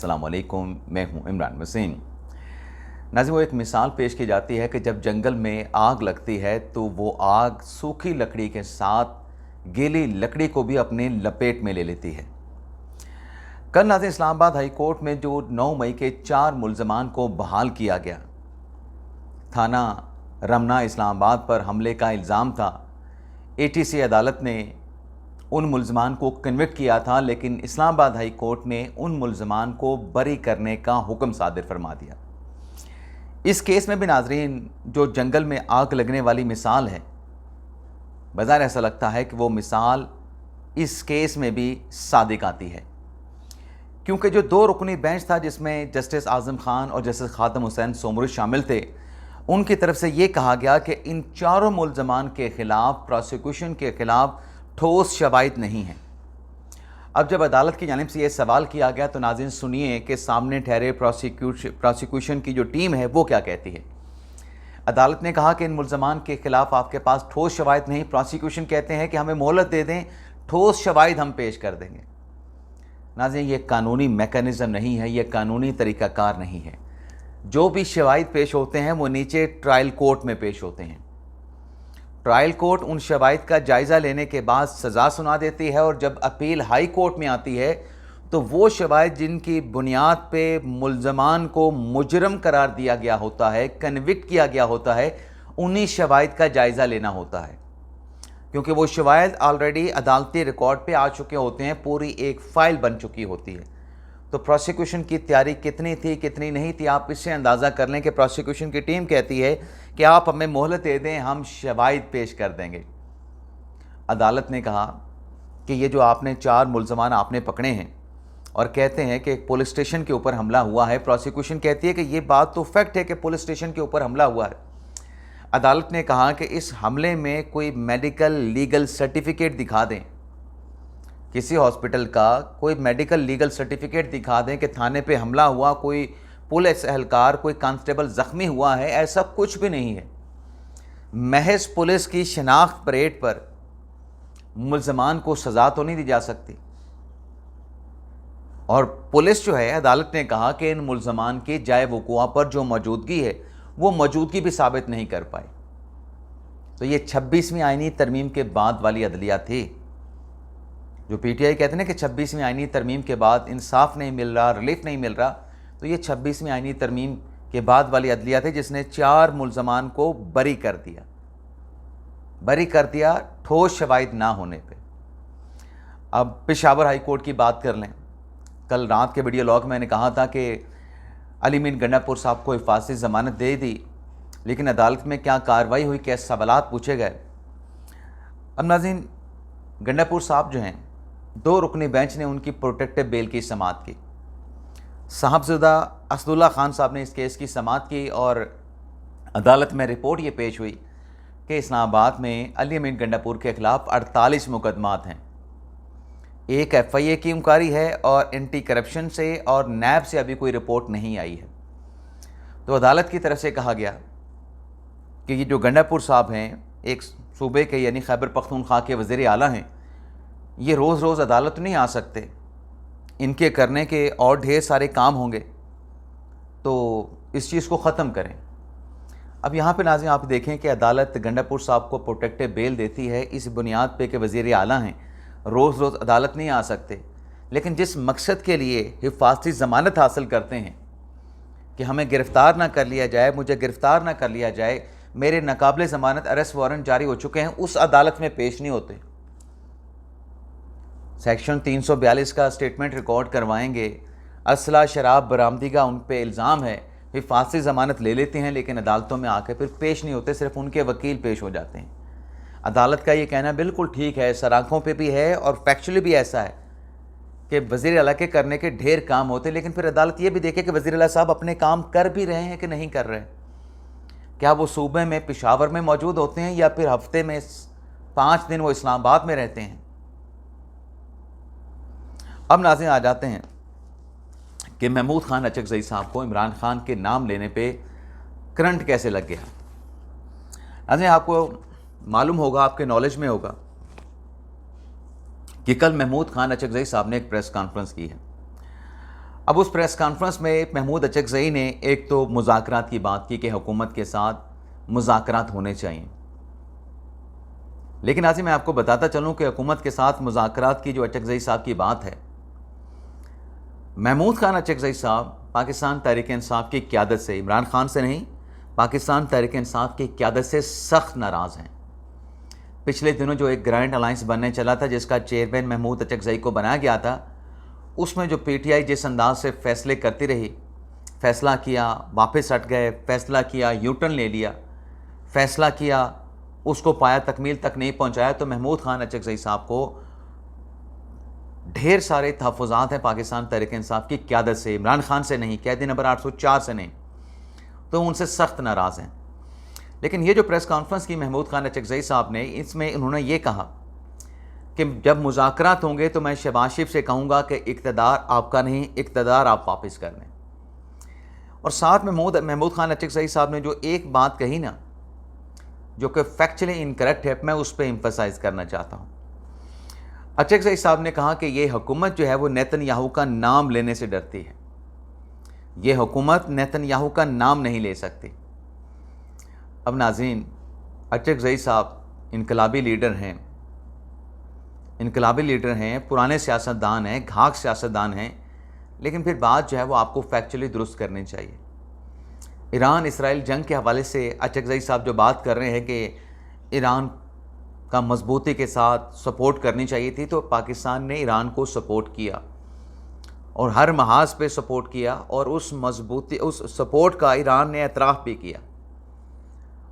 अस्सलाम वालेकुम, मैं हूं इमरान वसीम। नाज़रीन, वो एक मिसाल पेश की जाती है कि जब जंगल में आग लगती है तो वो आग सूखी लकड़ी के साथ गीली लकड़ी को भी अपने लपेट में ले लेती है। कल नाज़रीन इस्लामाबाद हाई कोर्ट में जो 9 मई के 4 मुल्ज़मान को बहाल किया गया, थाना रमना इस्लामाबाद पर हमले का इल्ज़ाम था। ATC अदालत ने उन मुल्ज़मान को कन्विक्ट किया था, लेकिन इस्लामाबाद हाई कोर्ट ने उन मुल्ज़मान को बरी करने का हुक्म सादिर फरमा दिया। इस केस में भी नाज़रीन, जो जंगल में आग लगने वाली मिसाल है, बज़ाहिर ऐसा लगता है कि वो मिसाल इस केस में भी सादिक आती है, क्योंकि जो 2 रुकनी बेंच था जिसमें जस्टिस आज़म खान और जस्टिस खातम हुसैन सोमरी शामिल थे, उनकी तरफ से ये कहा गया कि इन चारों मुल्ज़मान के ख़िलाफ़ प्रोसिक्यूशन के ख़िलाफ़ ठोस शवाहिद नहीं हैं। अब जब अदालत की जानिब से ये सवाल किया गया तो नाज़रीन सुनिए कि सामने ठहरे प्रोसिक्यूशन की जो टीम है वो क्या कहती है। अदालत ने कहा कि इन मुल्ज़मान के ख़िलाफ़ आपके पास ठोस शवाहिद नहीं। प्रोसिक्यूशन कहते हैं कि हमें मोहलत दे दें, ठोस शवाहिद हम पेश कर देंगे। नाज़रीन, ये कानूनी मैकेनिज़्म नहीं है, ये कानूनी तरीक़ाकार नहीं है। जो भी शवाहिद पेश होते हैं वो नीचे ट्रायल कोर्ट में पेश होते हैं। ट्रायल कोर्ट उन शवाहिद का जायज़ा लेने के बाद सज़ा सुना देती है, और जब अपील हाई कोर्ट में आती है तो वो शवाहिद जिनकी बुनियाद पे मुल्ज़मान को मुजरम करार दिया गया होता है, कन्विक्ट किया गया होता है, उन्हीं शवाहिद का जायज़ा लेना होता है, क्योंकि वो शवाहिद ऑलरेडी अदालती रिकॉर्ड पे आ चुके होते हैं, पूरी एक फ़ाइल बन चुकी होती है। तो प्रोसिक्यूशन की तैयारी कितनी थी कितनी नहीं थी, आप इससे अंदाज़ा कर लें कि प्रोसिक्यूशन की टीम कहती है कि आप हमें मोहलत दे दें, हम शवाहिद पेश कर देंगे। अदालत ने कहा कि ये जो आपने 4 मुल्ज़मान आपने पकड़े हैं और कहते हैं कि एक पुलिस स्टेशन के ऊपर हमला हुआ है, प्रोसिक्यूशन कहती है कि ये बात तो फैक्ट है कि पुलिस स्टेशन के ऊपर हमला हुआ है। अदालत ने कहा कि इस हमले में कोई मेडिकल लीगल सर्टिफिकेट दिखा दें, किसी हॉस्पिटल का कोई मेडिकल लीगल सर्टिफिकेट दिखा दें कि थाने पे हमला हुआ, कोई पुलिस एहलकार, कोई कांस्टेबल ज़ख्मी हुआ है, ऐसा कुछ भी नहीं है। महज पुलिस की शनाख्त परेड पर मुल्ज़मान को सज़ा तो नहीं दी जा सकती। और पुलिस जो है, अदालत ने कहा कि इन मुल्ज़मान की जाए वक़ुआ पर जो मौजूदगी है वो मौजूदगी भी साबित नहीं कर पाई। तो ये 26वीं आईनी तरमीम के बाद वाली अदलिया थी। जो PTI कहते हैं ना कि 26वीं आईनी तरमीम के बाद इंसाफ नहीं मिल रहा, रिलीफ नहीं मिल रहा, तो ये 26वीं आईनी तरमीम के बाद वाली अदलिया थी जिसने 4 मुल्ज़मान को बरी कर दिया ठोस शवाहिद ना होने पे। अब पेशावर हाई कोर्ट की बात कर लें। कल रात के वीडियो लॉग में मैंने कहा था कि अली मीन गंडापुर साहब को हिफाजती ज़मानत दे दी, लेकिन अदालत में क्या कार्रवाई हुई, क्या सवालात पूछे गए। अब नाज़रीन, गंडापुर साहब जो हैं, 2 रुकनी बेंच ने उनकी प्रोटेक्टिव बेल की समाअत की। साहबज़ादा असदुल्ला खान साहब ने इस केस की समाअत की और अदालत में रिपोर्ट ये पेश हुई कि इस्लामाबाद में अली अमीन गंडापुर के ख़िलाफ़ 48 मुकदमात हैं। एक FIA की इंक्वायरी है और एंटी करप्शन से और नैब से अभी कोई रिपोर्ट नहीं आई है। तो अदालत की तरफ से कहा गया कि ये जो गंडापुर साहब हैं, एक सूबे के यानी खैबर पख्तूनख्वा के वज़ीर आला हैं, ये रोज़ रोज़ अदालत नहीं आ सकते, इनके करने के और ढेर सारे काम होंगे, तो इस चीज़ को ख़त्म करें। अब यहाँ पे नाज़रीन आप देखें कि अदालत गंडापुर साहब को प्रोटेक्टिव बेल देती है इस बुनियाद पे कि वज़ीर आला हैं, रोज़ रोज़ अदालत नहीं आ सकते, लेकिन जिस मकसद के लिए हिफाजती ज़मानत हासिल करते हैं कि हमें गिरफ़्तार ना कर लिया जाए, मुझे गिरफ़्तार ना कर लिया जाए, मेरे नाकाबिले ज़मानत अरेस्ट वारंट जारी हो चुके हैं, उस अदालत में पेश नहीं होते। सेक्शन 342 का स्टेटमेंट रिकॉर्ड करवाएंगे, असला शराब बरामदी का उन पे इल्ज़ाम है, हिफाजती ज़मानत ले लेते हैं, लेकिन अदालतों में आकर फिर पेश नहीं होते, सिर्फ उनके वकील पेश हो जाते हैं। अदालत का ये कहना बिल्कुल ठीक है, सराखों पे भी है और फैक्चुअली भी ऐसा है कि वज़ीर आला के करने के ढेर काम होते, लेकिन फिर अदालत ये भी देखे कि वज़ीर आला साहब अपने काम कर भी रहे हैं कि नहीं कर रहे। क्या वो सूबे में पेशावर में मौजूद होते हैं या फिर हफ्ते में 5 दिन वो इस्लामाबाद में रहते हैं। अब नाज़रीन आ जाते हैं कि महमूद खान अचकज़ई साहब को इमरान खान के नाम लेने पे करंट कैसे लग गया। नाज़रीन, आपको मालूम होगा, आपके नॉलेज में होगा कि कल महमूद खान अचकज़ई साहब ने एक प्रेस कॉन्फ्रेंस की है। अब उस प्रेस कॉन्फ्रेंस में महमूद अचकज़ई ने एक तो मुज़ाकरात की बात की कि हुकूमत के साथ मुज़ाकरात होने चाहिए, लेकिन आज मैं आपको बताता चलूं कि हुकूमत के साथ मुज़ाकरात की जो अचकज़ई साहब की बात है, महमूद खान अचकज़ई साहब पाकिस्तान तहरीक इंसाफ की क़यादत से, इमरान खान से नहीं, पाकिस्तान तहरीक इंसाफ की क़यादत से सख्त नाराज़ हैं। पिछले दिनों जो एक ग्रैंड अलायंस बनने चला था, जिसका चेयरमैन महमूद अचकज़ई को बनाया गया था, उसमें जो पीटीआई जिस अंदाज से फ़ैसले करती रही, फ़ैसला किया वापस हट गए, फ़ैसला किया यू टर्न ले लिया, फ़ैसला किया उसको पाया तकमील तक नहीं पहुंचाया, तो महमूद खान अचकज़ई साहब को ढेर सारे तहफ़्फ़ुज़ात हैं पाकिस्तान तहरीक इंसाफ की क़यादत से, इमरान खान से नहीं, कैदी नंबर 804 से नहीं, तो उनसे सख्त नाराज़ हैं। लेकिन ये जो प्रेस कॉन्फ्रेंस की महमूद खान अचकज़ई साहब ने, इसमें उन्होंने ये कहा कि जब मुज़ाकरात होंगे तो मैं शहबाज शरीफ से कहूँगा कि इक़्तिदार आपका नहीं, इक़्तिदार आप वापस कर लें। और साथ में महमूद खान अचकज़ई साहब ने जो एक बात कही ना, जो कि फैक्चुअली इनकरेक्ट है, मैं उस पर एम्फसाइज़ करना चाहता हूँ। अचकज़ई साहब ने कहा कि ये हुकूमत जो है वो नेतन्याहू का नाम लेने से डरती है। ये हुकूमत नेतन्याहू का नाम नहीं ले सकती। अब नाज़रीन, अचकज़ई साहब इनकलाबी लीडर हैं, पुराने सियासतदान हैं, घाक सियासतदान हैं, लेकिन फिर बात जो है वो आपको फैक्चुअली दुरुस्त करनी चाहिए। ईरान इसराइल जंग के हवाले से अचकज़ई साहब जो बात कर रहे हैं कि ईरान का मजबूती के साथ सपोर्ट करनी चाहिए थी, तो पाकिस्तान ने ईरान को सपोर्ट किया और हर महाज पे सपोर्ट किया, और उस सपोर्ट का ईरान ने एतराफ़ भी किया।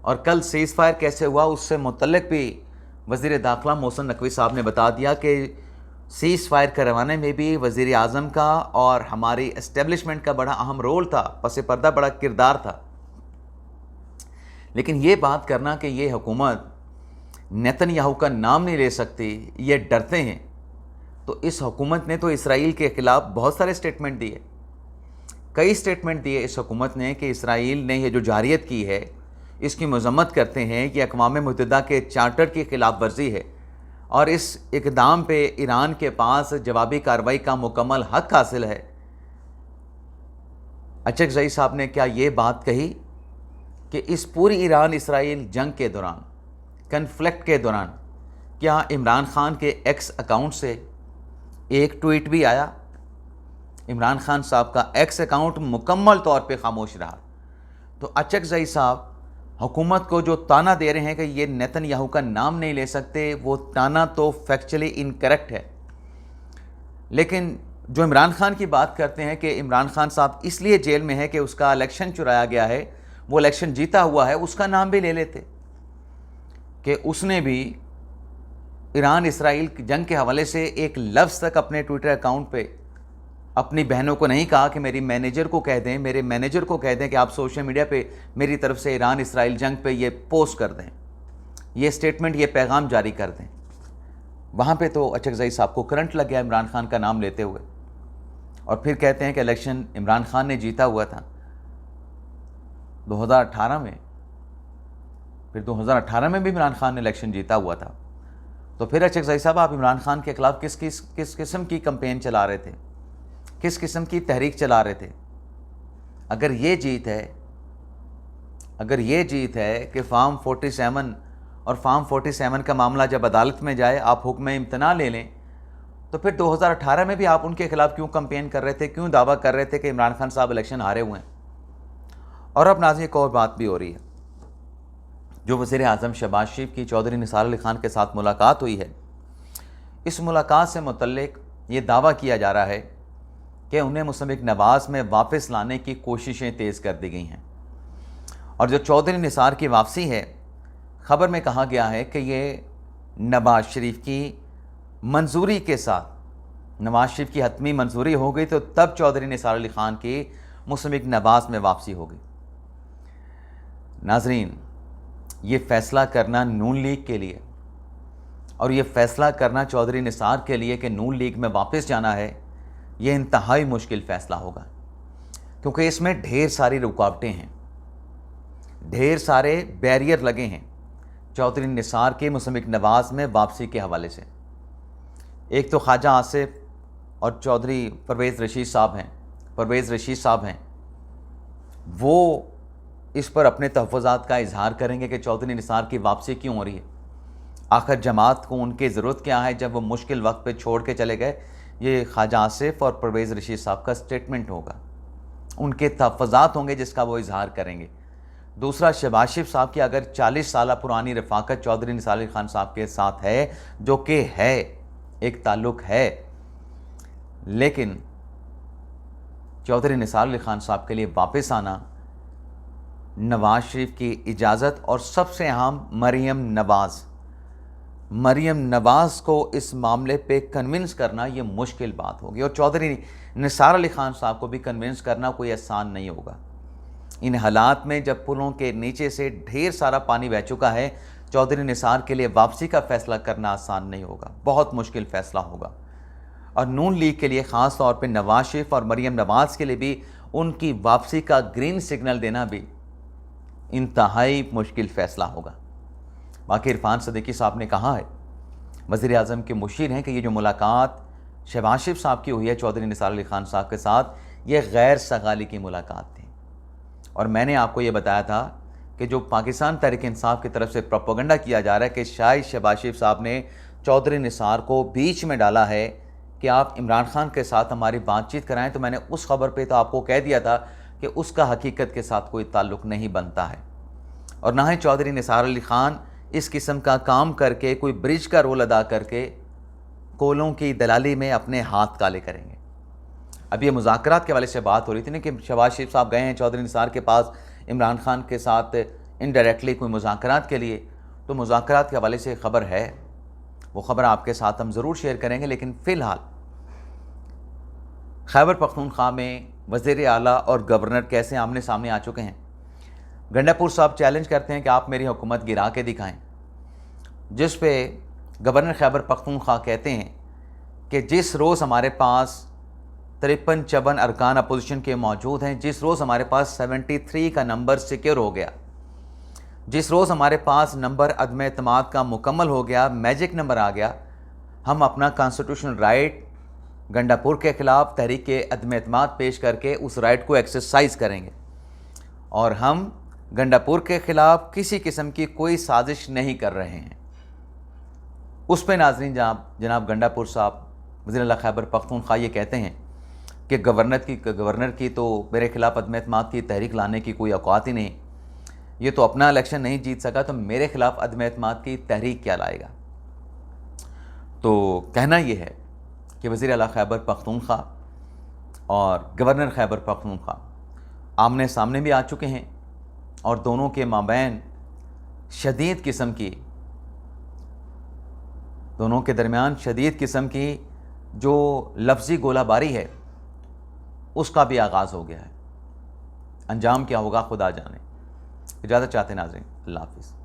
और कल सीज़ फायर कैसे हुआ उससे मुतल्लिक़ भी वज़ीर दाखिला मोहसिन नकवी साहब ने बता दिया कि सीज़ फायर करवाने में भी वज़ीर आज़म का और हमारी एस्टेब्लिशमेंट का बड़ा अहम रोल था, पस पर्दा बड़ा किरदार था। लेकिन ये बात करना कि ये हुकूमत नेतन्याहू का नाम नहीं ले सकती, ये डरते हैं, तो इस हुकूमत ने तो इसराइल के ख़िलाफ़ बहुत सारे स्टेटमेंट दिए, कई स्टेटमेंट दिए इस हुकूमत ने कि इसराइल ने ये जो जारियत की है इसकी मज़म्मत करते हैं कि अक़वाम मुत्तहिदा के चार्टर की ख़िलाफ़ वर्जी है, और इस इक़दाम पे ईरान के पास जवाबी कार्रवाई का मुकम्मल हक़ हासिल है। अचकज़ई साहब ने क्या ये बात कही कि इस पूरी ईरान इसराइल जंग के दौरान, कन्फ्लिक्ट के दौरान, क्या इमरान खान के एक्स अकाउंट से एक ट्वीट भी आया? इमरान खान साहब का एक्स अकाउंट मुकम्मल तौर पे खामोश रहा। तो अचकज़ई साहब हुकूमत को जो ताना दे रहे हैं कि ये नेतन्याहू का नाम नहीं ले सकते, वो ताना तो फैक्चुअली इनकरेक्ट है। लेकिन जो इमरान खान की बात करते हैं कि इमरान खान साहब इसलिए जेल में है कि उसका इलेक्शन चुराया गया है, वो इलेक्शन जीता हुआ है, उसका नाम भी ले लेते कि उसने भी ईरान इसराइल जंग के हवाले से एक लफ्ज़ तक अपने ट्विटर अकाउंट पे अपनी बहनों को नहीं कहा कि मेरे मैनेजर को कह दें कि आप सोशल मीडिया पे मेरी तरफ से ईरान इसराइल जंग पे ये पोस्ट कर दें, ये स्टेटमेंट, ये पैगाम जारी कर दें। वहाँ पे तो अचकज़ई साहब को करंट लग गया इमरान खान का नाम लेते हुए, और फिर कहते हैं कि इलेक्शन इमरान खान ने जीता हुआ था 2018 में, फिर 2018 में भी इमरान खान ने इलेक्शन जीता हुआ था। तो फिर अचकज़ई साहब आप इमरान खान के ख़िलाफ़ किस किस्म की कैंपेन चला रहे थे, किस किस्म की तहरीक चला रहे थे? अगर ये जीत है कि फार्म 47 और फार्म 47 का मामला जब अदालत में जाए आप हुक्म इम्तना ले लें, तो फिर 2018 में भी आप उनके खिलाफ क्यों कैंपेन कर रहे थे, क्यों दावा कर रहे थे कि इमरान खान साहब इलेक्शन हारे हुए हैं? और अब नाज़रीन एक और बात भी हो रही है, जो वज़ीर आज़म शहबाज शरीफ की चौधरी निसार अली खान के साथ मुलाकात हुई है, इस मुलाकात से मुतल्लिक ये दावा किया जा रहा है कि उन्हें मुस्तमिक नवाज़ में वापस लाने की कोशिशें तेज़ कर दी गई हैं। और जो चौधरी निसार की वापसी है, ख़बर में कहा गया है कि ये नवाज़ शरीफ की मंजूरी के साथ, नवाज़ शरीफ की हतमी मंजूरी हो गई तो तब चौधरी निसार अली ख़ान की मुस्तमिक नवाज़ में वापसी होगी। नाज़रीन, ये फ़ैसला करना नून लीग के लिए और ये फ़ैसला करना चौधरी निसार के लिए कि नून लीग में वापस जाना है, ये इंतहाई मुश्किल फ़ैसला होगा, क्योंकि इसमें ढेर सारी रुकावटें हैं, ढेर सारे बैरियर लगे हैं चौधरी निसार के मुस्तमिक नवाज़ में वापसी के हवाले से। एक तो ख्वाजा आसिफ और चौधरी परवेज़ रशीद साहब हैं, परवेज़ रशीद साहब हैं, वो इस पर अपने तहफ़्फ़ुज़ात का इज़हार करेंगे कि चौधरी निसार की वापसी क्यों हो रही है। आखिर जमात को उनकी ज़रूरत क्या है जब वो मुश्किल वक्त पे छोड़ के चले गए। ये ख्वाजा आसिफ और परवेज़ रशीद साहब का स्टेटमेंट होगा, उनके तहफ़्फ़ुज़ात होंगे जिसका वो इज़हार करेंगे। दूसरा, शहबाज शरीफ साहब की अगर 40 साल पुरानी रफ़ाकत चौधरी निसार अली खान साहब के साथ है, जो कि है, एक ताल्लुक़ है, लेकिन चौधरी निसार अली खान साहब के लिए वापस आना, नवाज़ शरीफ की इजाज़त और सबसे अहम मरीम नवाज़ को इस मामले पे कन्विंस करना ये मुश्किल बात होगी। और चौधरी निसार अली खान साहब को भी कन्विंस करना कोई आसान नहीं होगा। इन हालात में जब पुलों के नीचे से ढेर सारा पानी बह चुका है, चौधरी निसार के लिए वापसी का फ़ैसला करना आसान नहीं होगा, बहुत मुश्किल फ़ैसला होगा। और नून लीग के लिए ख़ास तौर पे नवाज़ शरीफ और मरीम नवाज़ के लिए भी उनकी वापसी का ग्रीन सिग्नल देना भी इंतहाई मुश्किल फ़ैसला होगा। बाकी इरफान सदीकी साहब ने कहा है, वज़ीर आज़म के मुशीर हैं, कि ये जो मुलाकात शहबाज शरीफ साहब की हुई है चौधरी निसार अली खान साहब के साथ, ये गैर सगाली की मुलाकात थी। और मैंने आपको ये बताया था कि जो पाकिस्तान तहरीक इंसाफ की तरफ से प्रोपेगेंडा किया जा रहा है कि शायद शहबाज शरीफ साहब ने चौधरी निसार को बीच में डाला है कि आप इमरान खान के साथ हमारी बातचीत कराएं, तो मैंने उस खबर पे तो आपको कह दिया था कि उसका हकीकत के साथ कोई ताल्लुक़ नहीं बनता है। और ना ही चौधरी निसार अली खान इस किस्म का काम करके कोई ब्रिज का रोल अदा करके कोलों की दलाली में अपने हाथ काले करेंगे। अब ये मुज़ाकरात के वाले से बात हो रही थी ना कि शहबाज शरीफ साहब गए हैं चौधरी निसार के पास इमरान खान के साथ इनडायरेक्टली कोई मुज़ाकरात के लिए, तो मुज़ाकरात के हवाले से ख़बर है, वो ख़बर आपके साथ हम ज़रूर शेयर करेंगे। लेकिन फ़िलहाल खैबर पख्तूनख्वा में वज़ीर आला और गवर्नर कैसे आमने सामने आ चुके हैं। गंडापुर साहब चैलेंज करते हैं कि आप मेरी हुकूमत गिरा के दिखाएं, जिस पे गवर्नर खैबर पख्तूनख्वा कहते हैं कि जिस रोज़ हमारे पास 53-54 अरकान अपोजिशन के मौजूद हैं, जिस रोज़ हमारे पास 73 का नंबर सिक्योर हो गया, जिस रोज़ हमारे पास नंबर अदम एतमाद का मुकम्मल हो गया, मैजिक नंबर आ गया, हम अपना कॉन्स्टिट्यूशनल राइट गंडापुर के ख़िलाफ़ तहरीक अदम एतमाद पेश करके उस राइट को एक्सरसाइज करेंगे। और हम गंडापुर के ख़िलाफ़ किसी किस्म की कोई साजिश नहीं कर रहे हैं। उस पर नाज़रीन जनाब गंडापुर साहब वज़ीर आला खैबर पख्तूनख्वा ये कहते हैं कि गवर्नर की तो मेरे ख़िलाफ़ अदम एतमाद की तहरीक लाने की कोई औकात ही नहीं, ये तो अपना इलेक्शन नहीं जीत सका, तो मेरे ख़िलाफ़ अदम एतमाद की तहरीक क्या लाएगा। तो कहना ये है कि वज़ीर आला खैबर पख्तूनख्वा और गवर्नर खैबर पख्तूनख्वा आमने सामने भी आ चुके हैं और दोनों के माबैन शदीद किस्म की, दोनों के दरमियान शदीद किस्म की जो लफ्ज़ी गोलाबारी है उसका भी आगाज़ हो गया है। अंजाम क्या होगा खुदा जाने। इजाज़त चाहते नाज़रीन, अल्लाह हाफ़िज़।